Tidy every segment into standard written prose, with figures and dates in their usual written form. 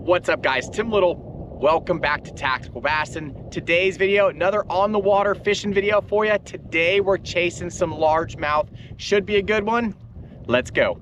What's up guys, Tim Little. Welcome back to Tactical Bassin. Today's video, another on the water fishing video for you. Today we're chasing some largemouth. Should be a good one. Let's go.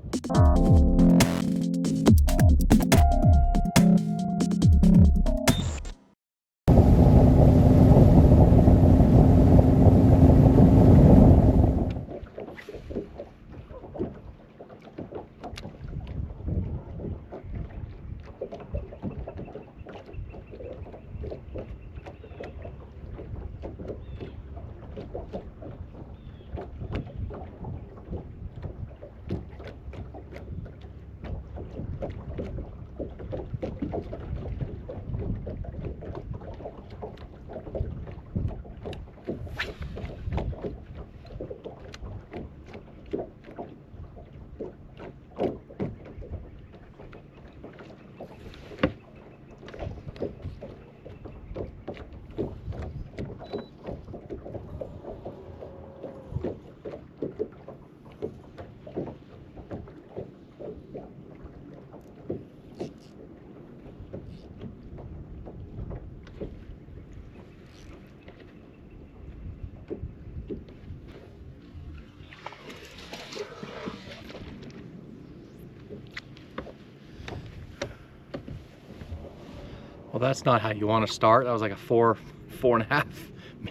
Well, that's not how you want to start. That was like a four and a half,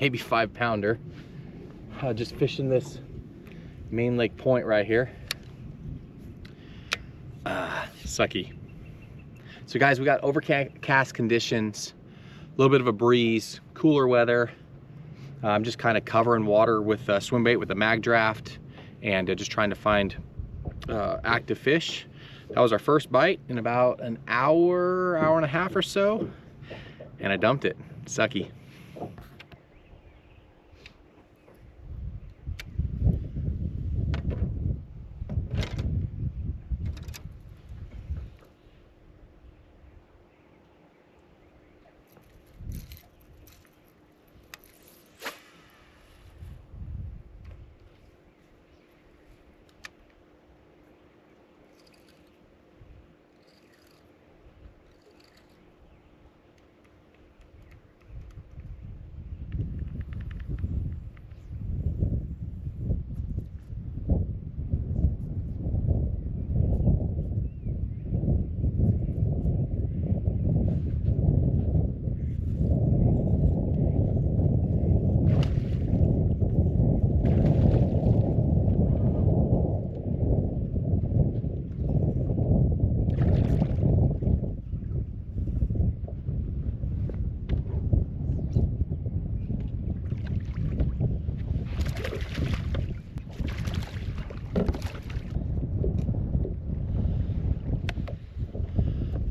maybe 5 pounder. Just fishing this main lake point right here. Sucky. So guys, we got overcast conditions, a little bit of a breeze, cooler weather. I'm just kind of covering water with Swimbait with the Magdraft and just trying to find active fish. That was our first bite in about an hour and a half or so, and I dumped it. Sucky.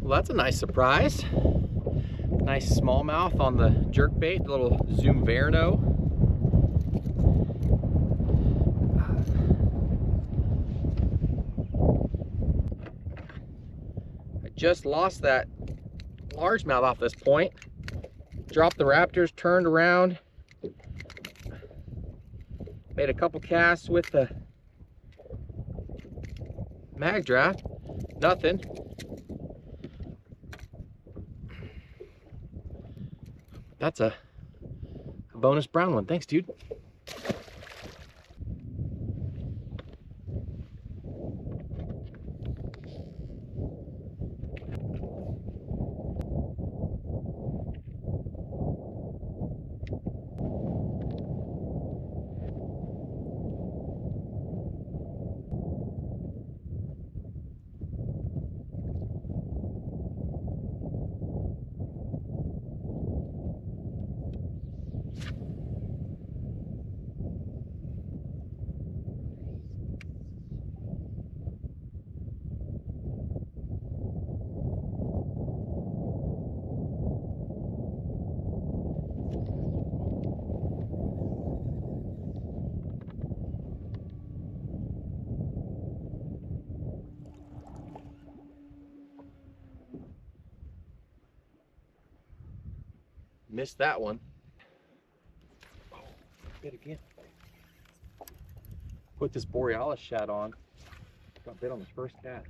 Well, that's a nice surprise. Nice smallmouth on the jerkbait, little Zoom Verno. I just lost that largemouth off this point. Dropped the raptors, turned around, made a couple casts with the Magdraft. Nothing. That's a bonus brown one. Thanks, dude. Missed that one. Oh, bit again. Put this Borealis shad on. Got bit on the first cast.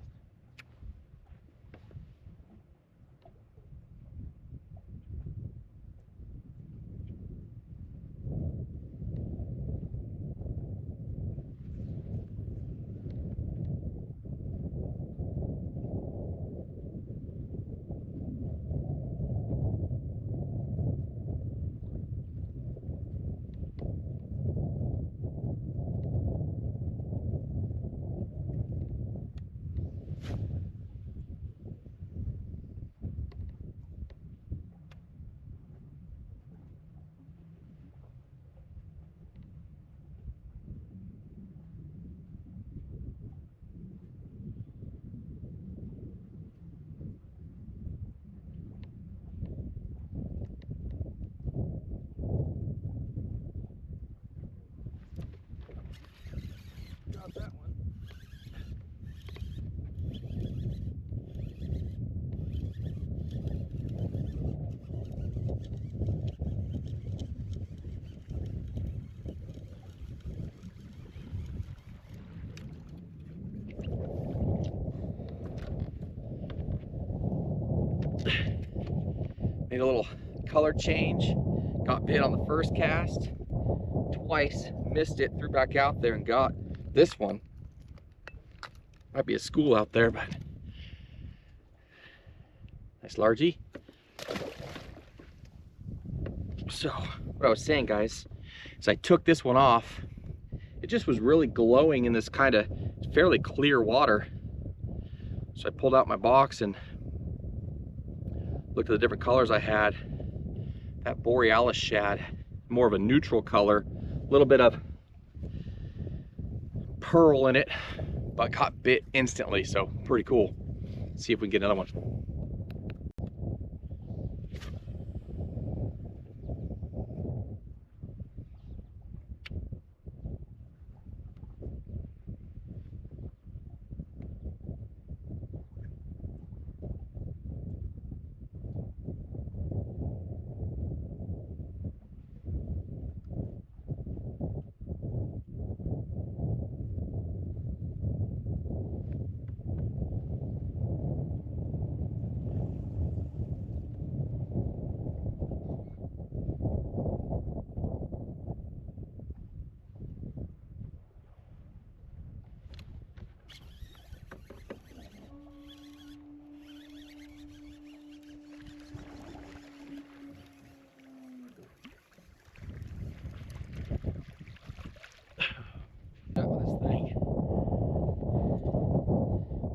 Made a little color change. Got bit on the first cast. Twice, missed it, threw back out there and got this one. Might be a school out there, but nice largie. So what I was saying, guys, is I took this one off. It just was really glowing in this kind of fairly clear water. So I pulled out my box and looked at the different colors I had. That borealis shad, more of a neutral color, a little bit of pearl in it, but got bit instantly, so pretty cool. Let's see if we can get another one.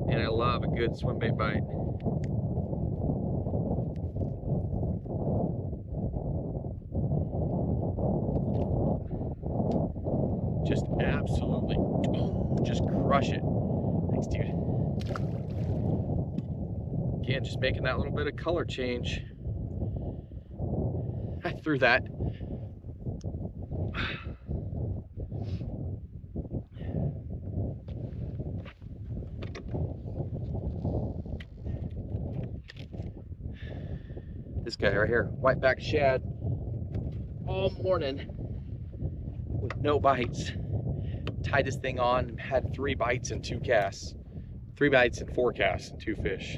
And I love a good swim bait bite. Just absolutely, just crush it. Thanks, dude. Again, just making that little bit of color change. I threw that. This guy right here, whiteback shad, all morning with no bites. Tied this thing on, had 3 bites and 2 casts. 3 bites and 4 casts and 2 fish.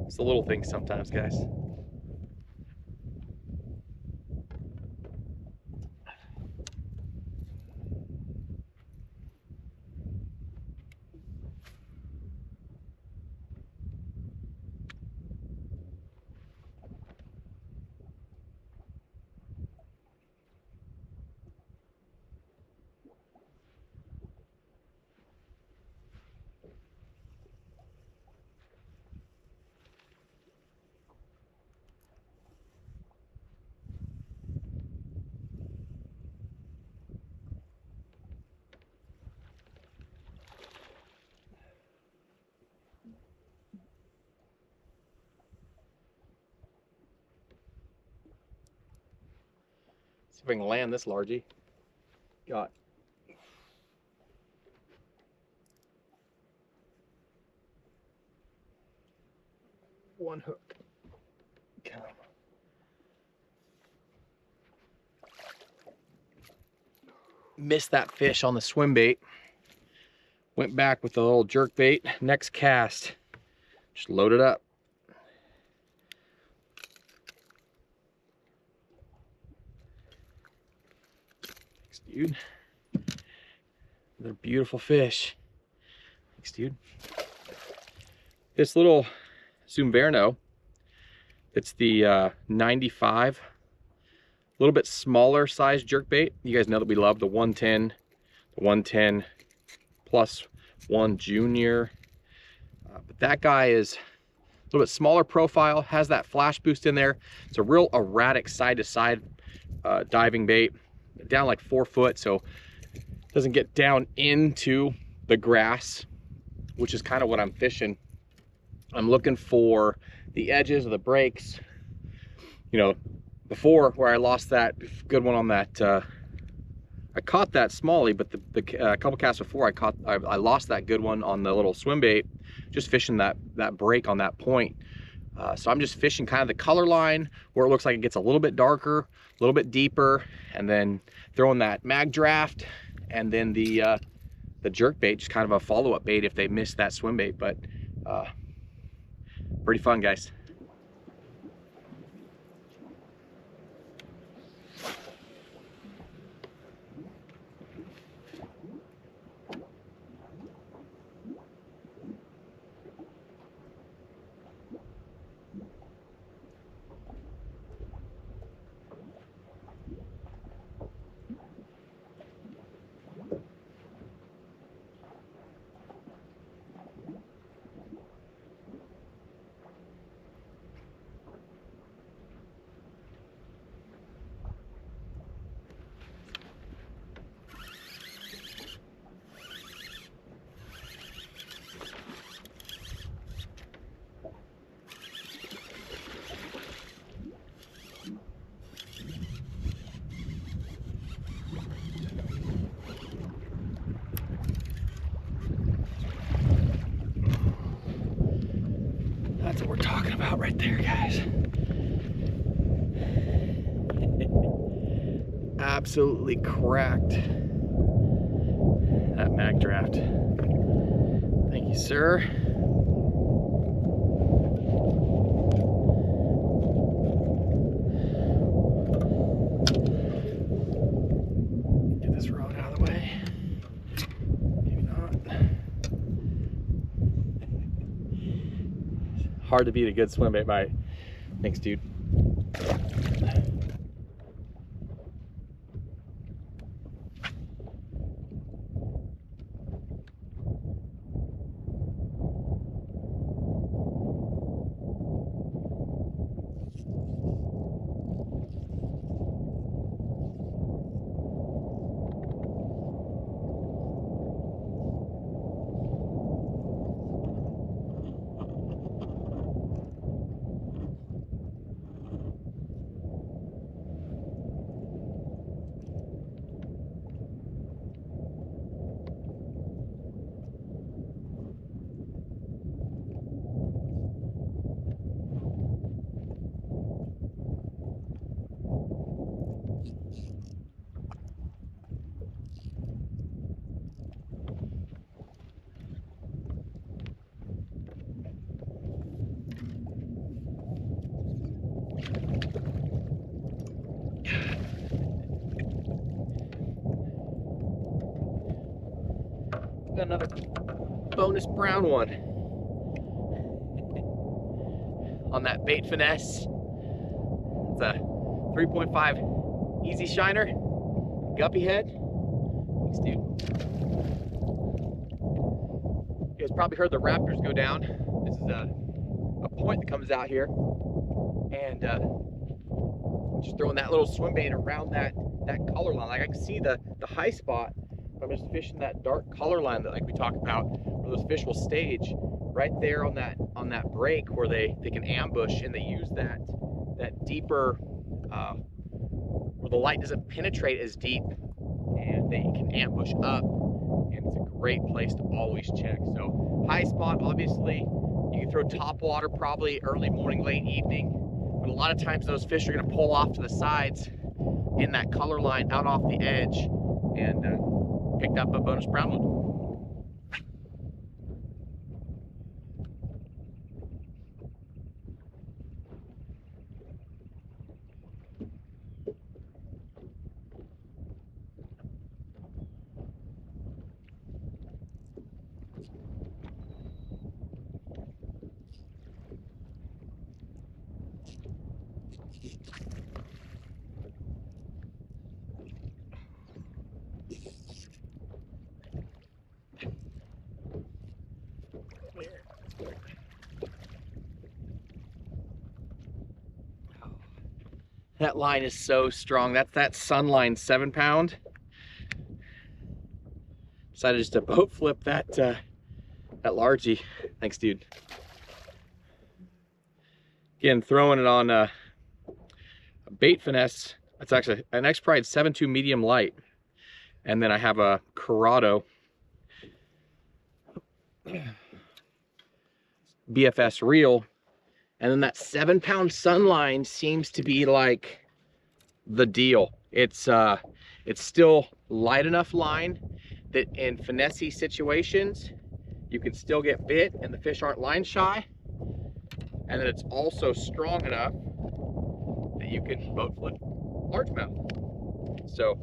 It's the little things sometimes, guys. See if I can land this largie. Got one hook. Come. Missed that fish on the swim bait. Went back with the little jerk bait. Next cast, just load it up. Thanks, dude. Another beautiful fish. Thanks, dude. This little Zumberno, it's the 95, a little bit smaller size jerkbait. You guys know that we love the 110, the 110 plus 1 junior. But that guy is a little bit smaller profile, has that flash boost in there. It's a real erratic side to side diving bait, down like 4 foot, so it doesn't get down into the grass, which is kind of what I'm fishing. I'm looking for the edges of the breaks. You know, before where I lost that good one on that, I caught that smallie, but the couple casts before I lost that good one on the little swim bait, just fishing that break on that point. So I'm just fishing kind of the color line where it looks like it gets a little bit darker, a little bit deeper, and then throwing that Magdraft, and then the jerk bait, just kind of a follow-up bait if they miss that swim bait. But pretty fun, guys. we're talking about right there, guys. Absolutely cracked that Magdraft. Thank you, sir. Get this rod out of the way. Maybe not. Hard to beat a good swim bait bite. Thanks, dude. Got another bonus brown one on that bait finesse. It's a 3.5 easy shiner, guppy head. Thanks, dude. You guys probably heard the raptors go down. This is a point that comes out here, and just throwing that little swim bait around that color line. Like I can see the high spot. I'm just fishing that dark color line that, like we talked about, where those fish will stage right there on that break where they can ambush, and they use that deeper where the light doesn't penetrate as deep, and they can ambush up, and it's a great place to always check. So high spot, obviously you can throw top water probably early morning, late evening, but a lot of times those fish are going to pull off to the sides in that color line out off the edge, and picked up a bonus brown one. That line is so strong. That's that Sunline 7-pound. Decided just to boat flip that largie. Thanks, dude. Again, throwing it on a bait finesse. That's actually an X-Pride 7.2 medium light, and then I have a Corrado BFS reel. And then that 7-pound Sunline seems to be like the deal. It's still light enough line that in finesse situations, you can still get bit and the fish aren't line shy. And then it's also strong enough that you can boat flip largemouth. So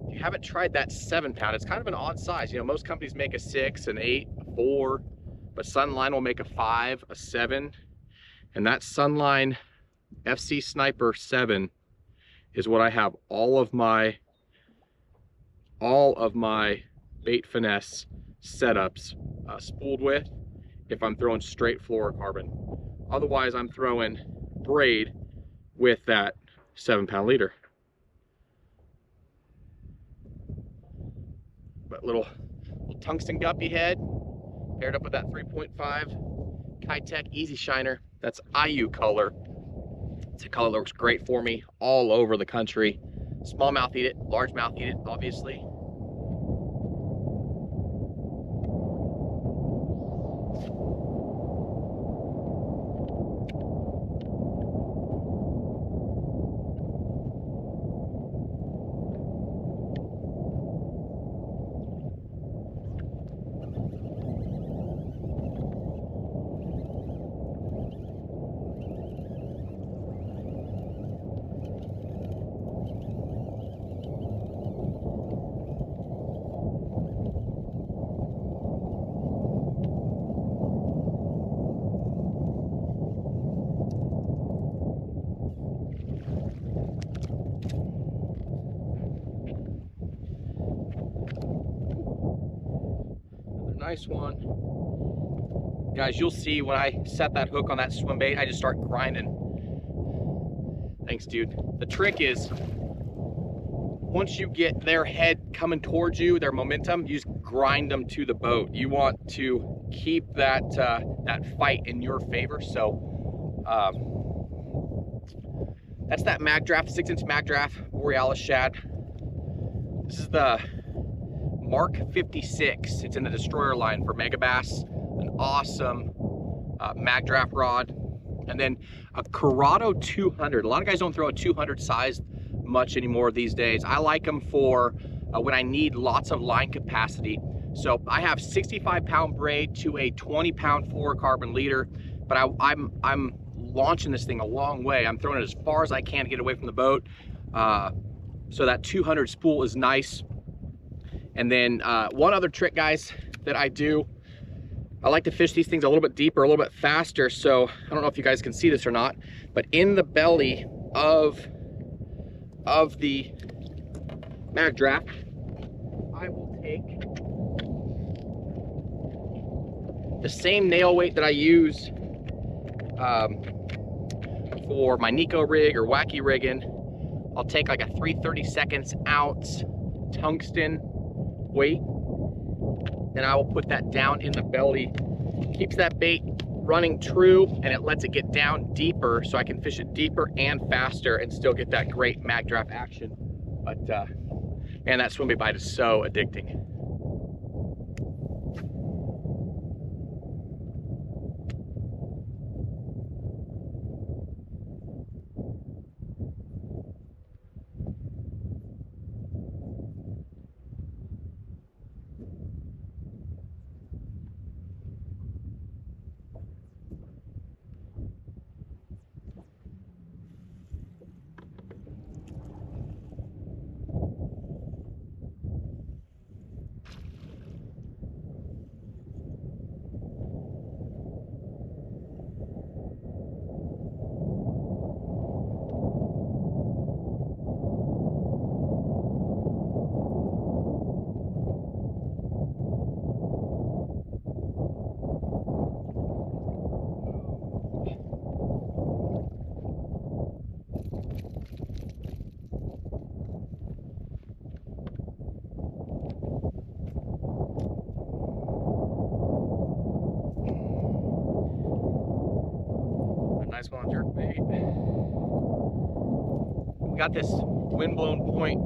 if you haven't tried that 7-pound, it's kind of an odd size. You know, most companies make a 6, an 8, a 4, but Sunline will make a 5, a 7, and that Sunline FC Sniper 7 is what I have all of my bait finesse setups spooled with if I'm throwing straight fluorocarbon. Otherwise, I'm throwing braid with that 7-pound leader. But little tungsten guppy head paired up with that 3.5 Kitech Easy Shiner. That's IU color. It's a color that works great for me all over the country. Smallmouth eat it, largemouth eat it, obviously. Nice one. Guys, you'll see when I set that hook on that swim bait, I just start grinding. Thanks, dude. The trick is, once you get their head coming towards you, their momentum, you just grind them to the boat. You want to keep that that fight in your favor. So that's that Magdraft, 6-inch Magdraft Borealis shad. This is the Mark 56. It's in the Destroyer line for Megabass. An awesome Magdraft rod. And then a Corrado 200. A lot of guys don't throw a 200 size much anymore these days. I like them for when I need lots of line capacity. So I have 65-pound braid to a 20-pound fluorocarbon leader, but I'm launching this thing a long way. I'm throwing it as far as I can to get away from the boat. So that 200 spool is nice. And then one other trick, guys, that I do, I like to fish these things a little bit deeper, a little bit faster. So I don't know if you guys can see this or not, but in the belly of the Magdraft, I will take the same nail weight that I use for my Nico rig or wacky rigging. I'll take like a 3/32 ounce tungsten weight, and I will put that down in the belly. Keeps that bait running true, and it lets it get down deeper, so I can fish it deeper and faster and still get that great Magdraft action. But man, that swimbait bite is so addicting. Nice one on jerkbait. We got this wind-blown point.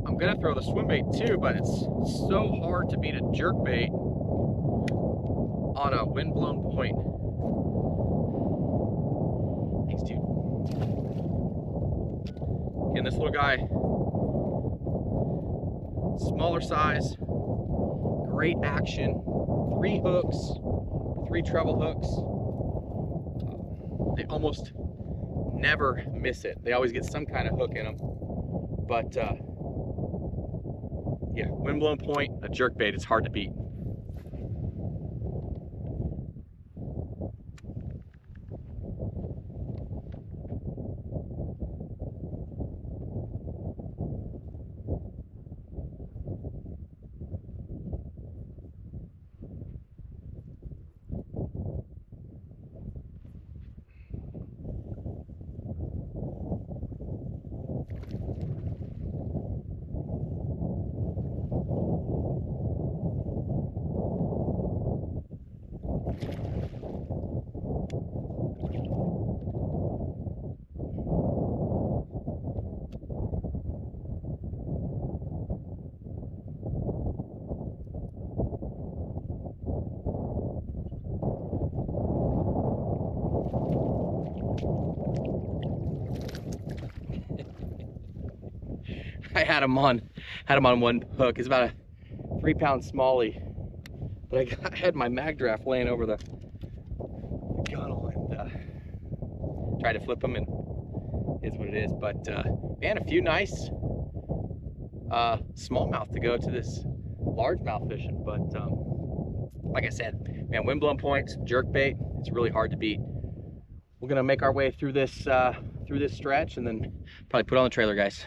I'm gonna throw the swimbait too, but it's so hard to beat a jerkbait on a wind-blown point. Thanks, dude. Again, this little guy, smaller size, great action, 3 hooks. 3 treble hooks. They almost never miss it. They always get some kind of hook in them. But yeah, windblown point, a jerkbait, it's hard to beat. I had him on one hook. It's about a 3-pound smallie, but I had my Magdraft laying over the gunnel and tried to flip him, and it's what it is. But man, a few nice smallmouth to go to this largemouth fishing. But like I said, man, windblown points, jerkbait, it's really hard to beat. We're gonna make our way through this stretch and then probably put on the trailer, guys.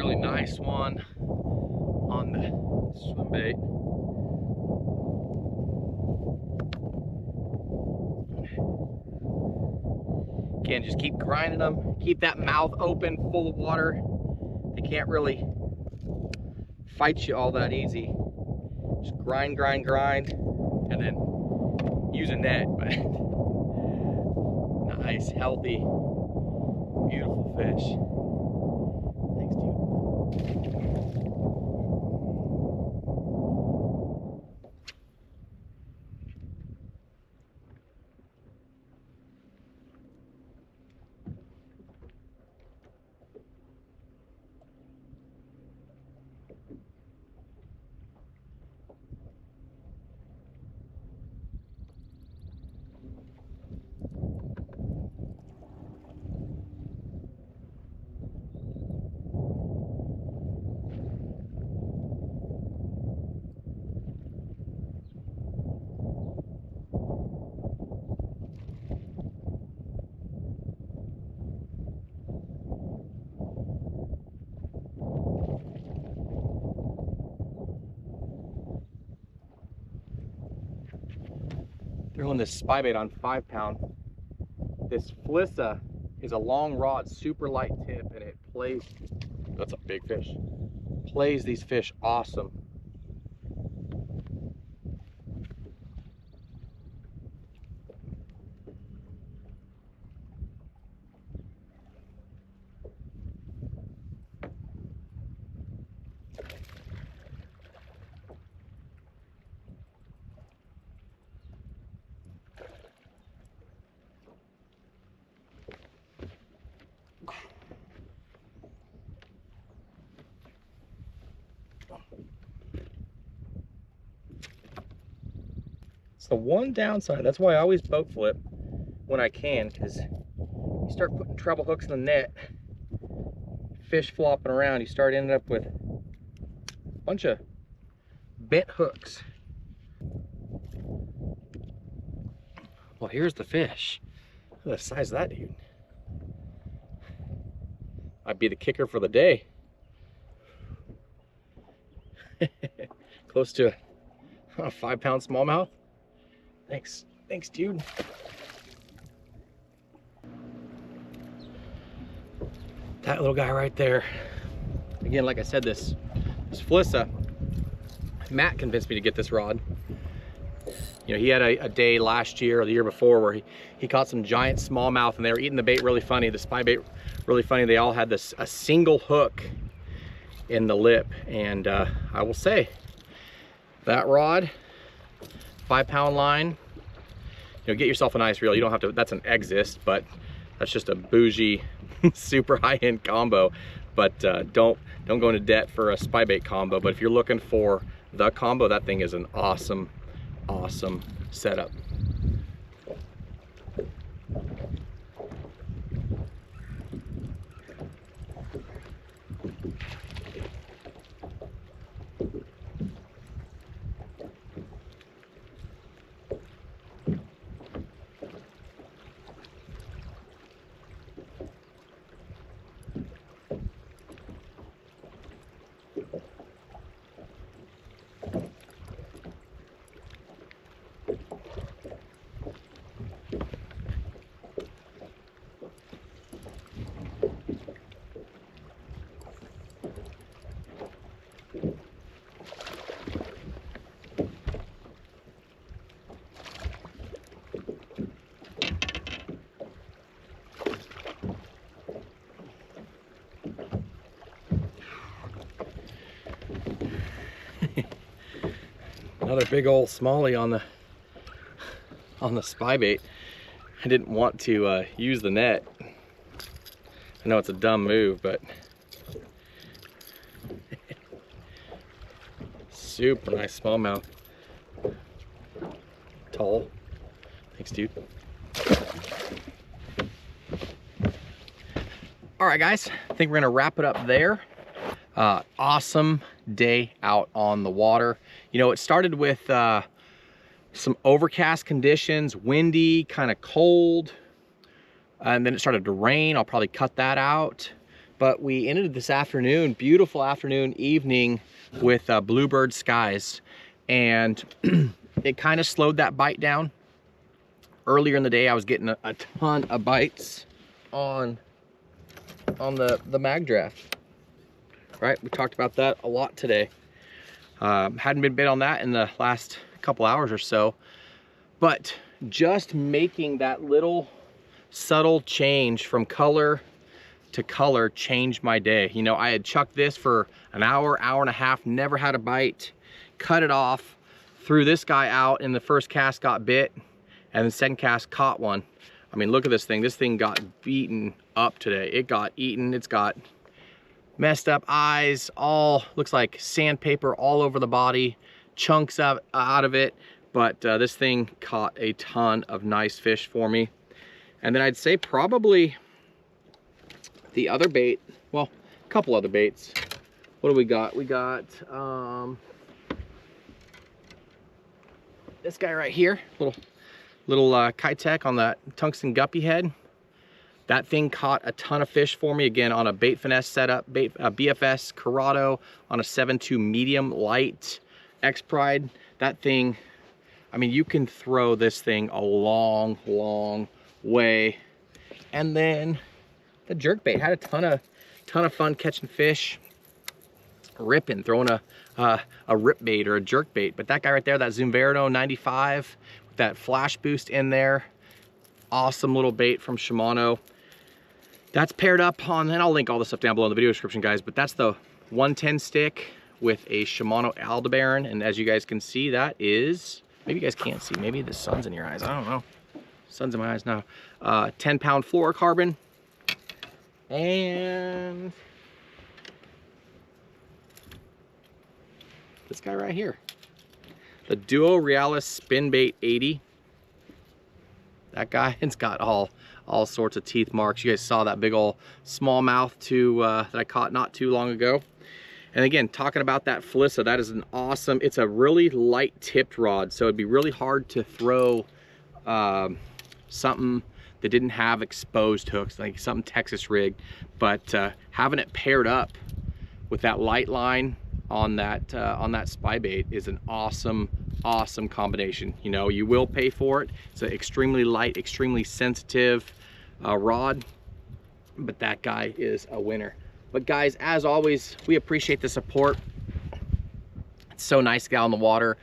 really nice one on the swim bait. Again, just keep grinding them. Keep that mouth open, full of water. They can't really fight you all that easy. Just grind, grind, grind, and then use a net. But nice, healthy, beautiful fish. Thanks, dude. Throwing this spy bait on 5-pound. This Flissa is a long rod, super light tip, and it plays, that's a big fish, plays these fish awesome. It's the one downside. That's why I always boat flip when I can, because you start putting treble hooks in the net, fish flopping around, you start ending up with a bunch of bent hooks. Well, here's the fish. Look at the size of that dude. Might be the kicker for the day. Close to a 5-pound smallmouth. Thanks, dude. That little guy right there. Again, like I said, this Flissa, Matt convinced me to get this rod. You know, he had a day last year or the year before where he caught some giant smallmouth and they were eating the bait really funny, the spy bait really funny. They all had a single hook in the lip, and I will say that rod, 5-pound line, you know, get yourself a nice reel. You don't have to, that's an Exist, but that's just a bougie super high-end combo. But don't go into debt for a spy bait combo. But if you're looking for the combo, that thing is an awesome setup. Another big old smallie on the spy bait. I didn't want to use the net. I know it's a dumb move, but super nice smallmouth. Tall. Thanks, dude. All right, guys. I think we're gonna wrap it up there. Awesome day out on the water. You know, it started with some overcast conditions, windy, kind of cold, and then it started to rain. I'll probably cut that out. but we ended this afternoon, beautiful afternoon, evening, with bluebird skies. And it kind of slowed that bite down. Earlier in the day, I was getting a ton of bites on the Magdraft. Right, we talked about that a lot today. Hadn't been bit on that in the last couple hours or so, but just making that little subtle change from color to color changed my day. You know, I had chucked this for an hour, hour and a half, never had a bite, cut it off, threw this guy out, and the first cast got bit, and the second cast caught one. I mean, look at this thing. This thing got beaten up today. It got eaten. It's got messed up eyes, all looks like sandpaper all over the body, chunks out of it. But this thing caught a ton of nice fish for me. And then I'd say probably the other bait, well, a couple other baits. What do we got? We got this guy right here, little Kitech on that tungsten guppy head. That thing caught a ton of fish for me, again, on a bait finesse setup, BFS Corrado on a 7.2 medium light X-Pride. That thing, I mean, you can throw this thing a long, long way. And then the jerkbait, had a ton of fun catching fish, ripping, throwing a rip bait or a jerkbait. But that guy right there, that Zumverno 95 with that flash boost in there, awesome little bait from Shimano. That's paired up on, and I'll link all this stuff down below in the video description, guys, but that's the 110 stick with a Shimano Aldebaran. And as you guys can see, that is, maybe you guys can't see, maybe the sun's in your eyes, I don't know. Sun's in my eyes now. 10-pound fluorocarbon. And this guy right here, the Duo Realis Spin Bait 80. That guy, it's got all sorts of teeth marks. You guys saw that big old smallmouth that I caught not too long ago. And again, talking about that Felissa, that is an awesome, it's a really light tipped rod, so it'd be really hard to throw something that didn't have exposed hooks, like something Texas rigged. But having it paired up with that light line on that spy bait is an awesome combination. You know, you will pay for it. It's an extremely light, extremely sensitive rod, but that guy is a winner. But guys, as always, we appreciate the support. It's so nice to get out on the water.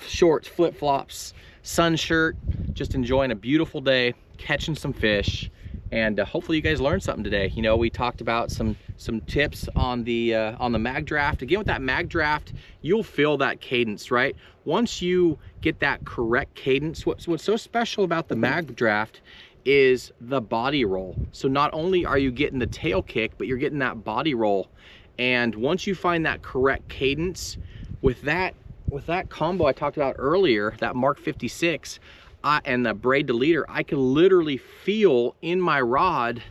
Shorts, flip-flops, sun shirt, just enjoying a beautiful day, catching some fish. And hopefully you guys learned something today. You know, we talked about some tips on the Magdraft. Again, with that Magdraft, you'll feel that cadence, right? Once you get that correct cadence, what's so special about the Magdraft is the body roll. So not only are you getting the tail kick, but you're getting that body roll. And once you find that correct cadence, with that combo I talked about earlier, that Mark 56, and the braid to leader, I can literally feel in my rod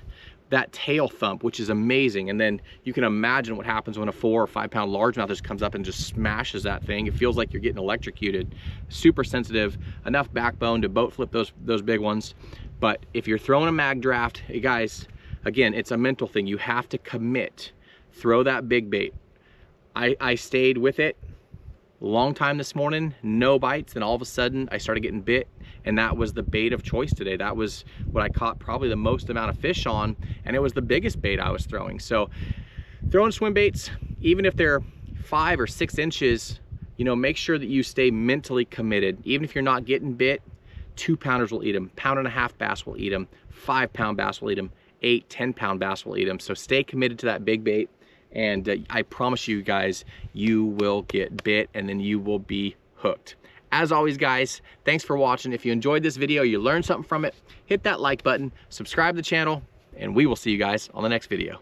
that tail thump, which is amazing. And then you can imagine what happens when a 4 or 5 pound largemouth just comes up and just smashes that thing. It feels like you're getting electrocuted. Super sensitive, enough backbone to boat flip those big ones. But if you're throwing a Magdraft, hey guys, again, it's a mental thing. You have to commit. Throw that big bait. I stayed with it a long time this morning, no bites, and all of a sudden I started getting bit, and that was the bait of choice today. That was what I caught probably the most amount of fish on, and it was the biggest bait I was throwing. So throwing swim baits, even if they're 5 or 6 inches, you know, make sure that you stay mentally committed. Even if you're not getting bit, 2-pounders will eat them, 1.5-pound bass will eat them, 5-pound bass will eat them, 8, 10-pound bass will eat them. So stay committed to that big bait, and I promise you guys, you will get bit and then you will be hooked. As always, guys, thanks for watching. If you enjoyed this video, you learned something from it, hit that like button, subscribe to the channel, and we will see you guys on the next video.